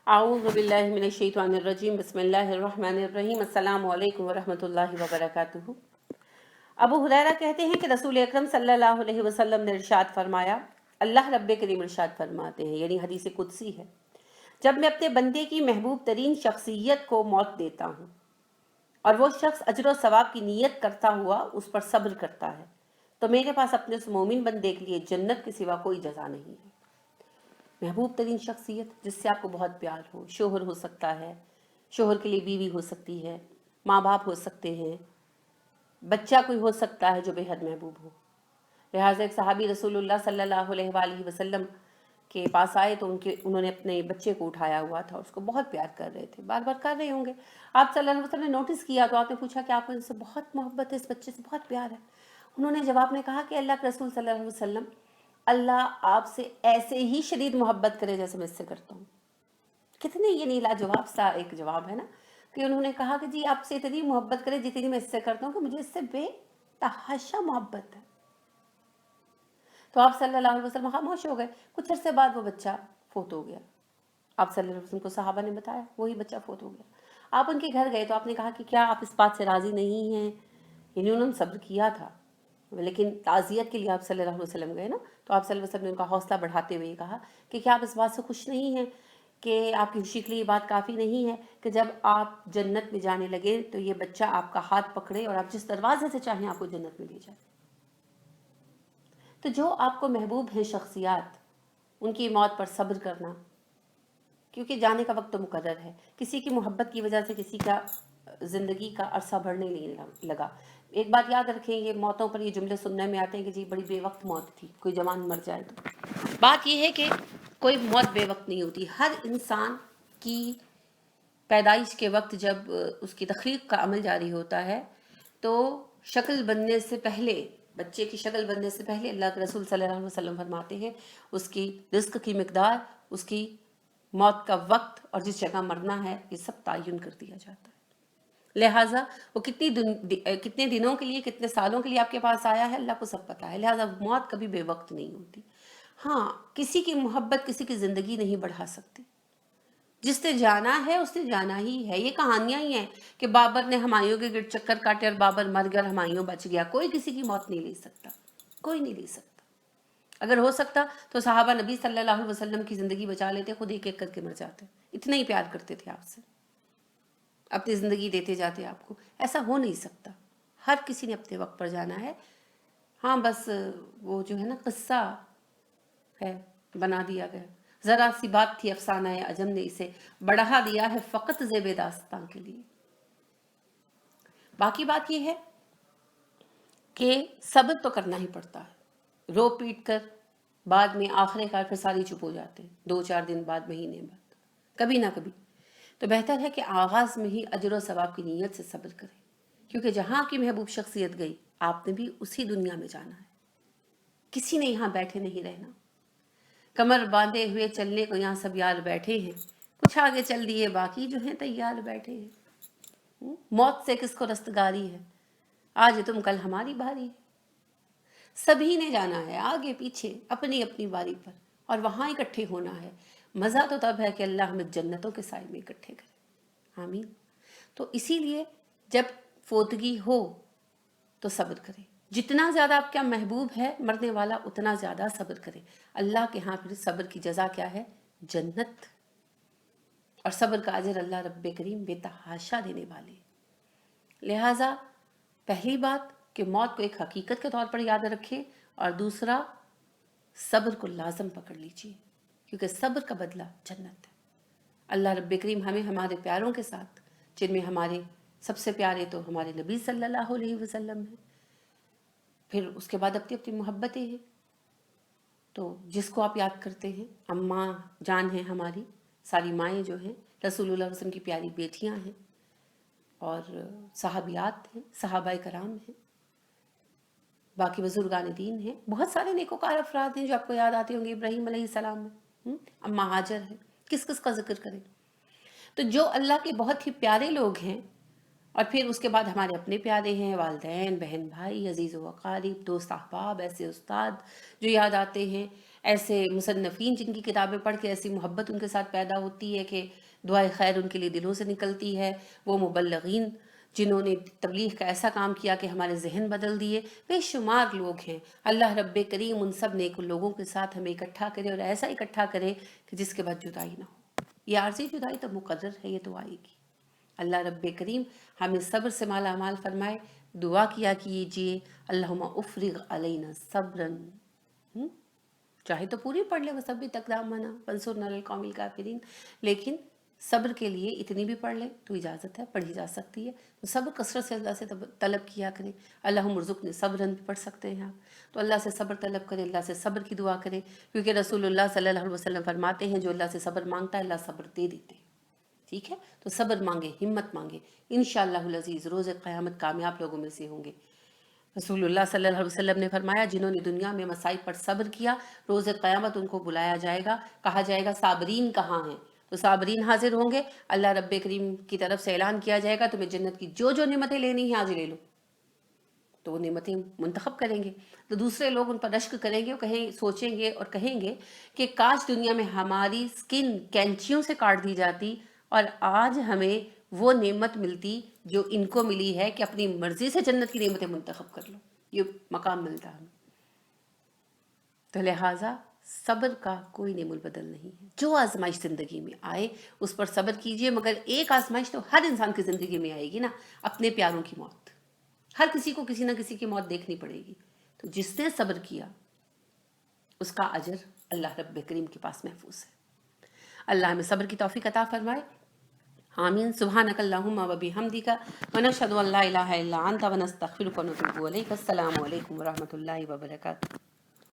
اعوذ باللہ من الشیطان الرجیم بسم اللہ الرحمن الرحیم السلام علیکم ورحمۃ اللہ وبرکاتہ۔ ابو ہریرہ کہتے ہیں کہ رسول اکرم صلی اللہ علیہ وسلم نے ارشاد فرمایا، اللہ رب کریم ارشاد فرماتے ہیں، یعنی حدیث قدسی ہے، جب میں اپنے بندے کی محبوب ترین شخصیت کو موت دیتا ہوں اور وہ شخص اجر و ثواب کی نیت کرتا ہوا اس پر صبر کرتا ہے تو میرے پاس اپنے اس مومن بندے کے لیے جنت کے سوا کوئی جزا نہیں ہے۔ محبوب ترین شخصیت جس سے آپ کو بہت پیار ہو، شوہر ہو سکتا ہے، شوہر کے لیے بیوی ہو سکتی ہے، ماں باپ ہو سکتے ہیں، بچہ کوئی ہو سکتا ہے جو بے حد محبوب ہو۔ لہٰذا ایک صحابی رسول اللہ صلی اللہ علیہ وآلہ وسلم کے پاس آئے تو انہوں نے اپنے بچے کو اٹھایا ہوا تھا اور اس کو بہت پیار کر رہے تھے، بار بار کر رہے ہوں گے۔ آپ صلی اللہ علیہ وسلم نے نوٹس کیا تو آپ نے پوچھا کہ آپ کو ان سے بہت محبت ہے، اس بچے سے بہت پیار ہے۔ انہوں نے جواب میں کہا کہ اللہ کے رسول صلی اللہ علیہ وسلم، اللہ آپ سے ایسے ہی شدید محبت کرے جیسے میں اس سے کرتا ہوں۔ کتنے یہ لاجواب سا ایک جواب ہے نا، کہ انہوں نے کہا کہ جی آپ سے اتنی محبت کرے جتنی میں اس سے کرتا ہوں، کہ مجھے اس سے بے تحاشا محبت ہے۔ تو آپ صلی اللہ علیہ وسلم خاموش ہو گئے۔ کچھ عرصے بعد وہ بچہ فوت ہو گیا۔ آپ صلی اللہ علیہ وسلم کو صحابہ نے بتایا، وہی بچہ فوت ہو گیا۔ آپ ان کے گھر گئے تو آپ نے کہا کہ کیا آپ اس بات سے راضی نہیں ہیں؟ یعنی انہوں نے صبر کیا تھا، لیکن تعزیت کے لیے آپ صلی اللہ علیہ وسلم گئے نا، تو آپ صلی اللہ علیہ وسلم نے ان کا حوصلہ بڑھاتے ہوئے کہا کہ کیا آپ اس بات سے خوش نہیں ہیں کہ آپ کی خوشی کے لیے یہ بات کافی نہیں ہے کہ جب آپ جنت میں جانے لگے تو یہ بچہ آپ کا ہاتھ پکڑے اور آپ جس دروازے سے چاہیں آپ کو جنت میں لے جائے۔ تو جو آپ کو محبوب ہیں شخصیات، ان کی موت پر صبر کرنا، کیونکہ جانے کا وقت تو مقرر ہے۔ کسی کی محبت کی وجہ سے کسی کا زندگی کا عرصہ بڑھنے نہیں لگا۔ ایک بات یاد رکھیں، یہ موتوں پر یہ جملے سننے میں آتے ہیں کہ جی بڑی بے وقت موت تھی، کوئی جوان مر جائے تو۔ بات یہ ہے کہ کوئی موت بے وقت نہیں ہوتی۔ ہر انسان کی پیدائش کے وقت جب اس کی تخلیق کا عمل جاری ہوتا ہے تو شکل بننے سے پہلے، بچے کی شکل بننے سے پہلے اللہ کے رسول صلی اللہ علیہ وسلم فرماتے ہیں اس کی رزق کی مقدار، اس کی موت کا وقت اور جس جگہ مرنا ہے، یہ سب تعین کر دیا جاتا ہے۔ لہٰذا وہ کتنے دنوں کے لیے، کتنے سالوں کے لیے آپ کے پاس آیا ہے، اللہ کو سب پتہ ہے۔ لہٰذا موت کبھی بے وقت نہیں ہوتی۔ ہاں، کسی کی محبت کسی کی زندگی نہیں بڑھا سکتی۔ جس نے جانا ہے اس نے جانا ہی ہے۔ یہ کہانیاں ہی ہیں کہ بابر نے ہمایوں کے گرد چکر کاٹے اور بابر مر گیا اور ہمایوں بچ گیا۔ کوئی کسی کی موت نہیں لے سکتا، کوئی نہیں لے سکتا۔ اگر ہو سکتا تو صحابہ نبی صلی اللہ علیہ وسلم کی زندگی بچا لیتے، خود ایک ایک کر کے مر جاتے، اتنا ہی پیار کرتے تھے آپ سے، اپنی زندگی دیتے جاتے آپ کو۔ ایسا ہو نہیں سکتا، ہر کسی نے اپنے وقت پر جانا ہے۔ ہاں بس وہ جو ہے نا قصہ ہے بنا دیا گیا، ذرا سی بات تھی افسانہ عجم نے اسے بڑھا دیا ہے فقط زیب داستاں کے لیے۔ باقی بات یہ ہے کہ صبر تو کرنا ہی پڑتا ہے۔ رو پیٹ کر بعد میں آخر کار پھر ساری چپ ہو جاتے ہیں، 2-4 دن بعد، مہینے بعد، کبھی نہ کبھی۔ تو بہتر ہے کہ آغاز میں ہی اجر و ثواب کی نیت سے صبر کریں، کیونکہ جہاں کی محبوب شخصیت گئی آپ نے بھی اسی دنیا میں جانا ہے۔ کسی نے یہاں بیٹھے نہیں رہنا۔ کمر باندھے ہوئے چلنے کو یہاں سب یار بیٹھے ہیں، کچھ آگے چل دیے باقی جو ہیں تیار بیٹھے ہیں۔ موت سے کس کو رستگاری ہے، آج تم کل ہماری باری ہے۔ سبھی نے جانا ہے، آگے پیچھے اپنی اپنی باری پر، اور وہاں اکٹھے ہونا ہے۔ مزہ تو تب ہے کہ اللہ ہمیں جنتوں کے سائے میں اکٹھے کرے، آمین۔ تو اسی لیے جب فوتگی ہو تو صبر کریں۔ جتنا زیادہ آپ کا محبوب ہے مرنے والا، اتنا زیادہ صبر کریں۔ اللہ کے ہاں پھر صبر کی جزا کیا ہے؟ جنت، اور صبر کا اجر اللہ رب کریم بے تحاشا دینے والے۔ لہٰذا پہلی بات کہ موت کو ایک حقیقت کے طور پر یاد رکھیں، اور دوسرا صبر کو لازم پکڑ لیجیے، کیونکہ صبر کا بدلہ جنت ہے۔ اللہ رب کریم ہمیں ہمارے پیاروں کے ساتھ، جن میں ہمارے سب سے پیارے تو ہمارے نبی صلی اللہ علیہ وسلم ہیں، پھر اس کے بعد اپنی اپنی محبتیں ہیں، تو جس کو آپ یاد کرتے ہیں، اماں جان ہیں ہماری، ساری مائیں جو ہیں، رسول اللہ صلی اللہ علیہ وسلم کی پیاری بیٹیاں ہیں، اور صحابیات ہیں، صحابہ کرام ہیں، باقی بزرگان دین ہیں، بہت سارے نیکوکار افراد ہیں جو آپ کو یاد آتے ہوں گے۔ ابراہیم علیہ السلام ہیں، اماں ہاجر ہیں، کس کس کا ذکر کریں؟ تو جو اللہ کے بہت ہی پیارے لوگ ہیں، اور پھر اس کے بعد ہمارے اپنے پیارے ہیں، والدین، بہن بھائی، عزیز و اقارب، دوست احباب، ایسے استاد جو یاد آتے ہیں، ایسے مصنفین جن کی کتابیں پڑھ کے ایسی محبت ان کے ساتھ پیدا ہوتی ہے کہ دعائے خیر ان کے لیے دلوں سے نکلتی ہے، وہ مبلغین جنہوں نے تبلیغ کا ایسا کام کیا کہ ہمارے ذہن بدل دیے، بے شمار لوگ ہیں۔ اللہ رب کریم ان سب نیک لوگوں کے ساتھ ہمیں اکٹھا کرے، اور ایسا اکٹھا کرے کہ جس کے بعد جدائی نہ ہو۔ یہ عارضی جدائی تو مقرر ہے، یہ تو آئے گی۔ اللہ رب کریم ہمیں صبر سے مالا مال فرمائے۔ دعا کیا کیجئے، اللہم افرغ علینا صبرن، چاہے تو پوری پڑھ لے وثبت اقدامنا وانصرنا علی القوم الکافرین، لیکن صبر کے لیے اتنی بھی پڑھ لے تو اجازت ہے، پڑھی جا سکتی ہے۔ تو صبر کثرت سے اللہ سے طلب کیا کریں۔ اللہم ارزقنی صبرن بھی پڑھ سکتے ہیں آپ، تو اللہ سے صبر طلب کریں، اللہ سے صبر کی دعا کریں، کیونکہ رسول اللہ صلی اللہ علیہ وسلم فرماتے ہیں جو اللہ سے صبر مانگتا ہے اللہ صبر دے دیتے ہیں۔ ٹھیک ہے، تو صبر مانگے، ہمت مانگے، انشاءاللہ العزیز روز قیامت کامیاب لوگوں میں سے ہوں گے۔ رسول اللہ صلی اللہ علیہ وسلم نے فرمایا جنہوں نے دنیا میں مصائب پر صبر کیا، روز قیامت ان کو بلایا جائے گا، کہا جائے گا صابرین کہاں ہیں؟ تو صابرین حاضر ہوں گے، اللہ رب کریم کی طرف سے اعلان کیا جائے گا تمہیں جنت کی جو جو نعمتیں لینی ہیں آج لے لو، تو وہ نعمتیں منتخب کریں گے۔ تو دوسرے لوگ ان پر رشک کریں گے اور سوچیں گے اور کہیں گے کہ کاش دنیا میں ہماری سکن کینچیوں سے کاٹ دی جاتی اور آج ہمیں وہ نعمت ملتی جو ان کو ملی ہے کہ اپنی مرضی سے جنت کی نعمتیں منتخب کر لو، یہ مقام ملتا ہمیں۔ تو لہٰذا صبر کا کوئی نعم البدل نہیں ہے، جو آزمائش زندگی میں آئے اس پر صبر کیجئے، مگر ایک آزمائش تو ہر انسان کی زندگی میں آئے گی نا، اپنے پیاروں کی موت۔ ہر کسی کو کسی نہ کسی کی موت دیکھنی پڑے گی، تو جس نے صبر کیا اس کا اجر اللہ رب کریم کے پاس محفوظ ہے۔ اللہ ہمیں صبر کی توفیق عطا فرمائے، آمین۔ سبحانک اللہم و بحمدک ونشہد ان لا الہ الا انت ونستغفرک ونتوب الیک۔ السلام علیکم ورحمۃ اللہ وبرکاتہ۔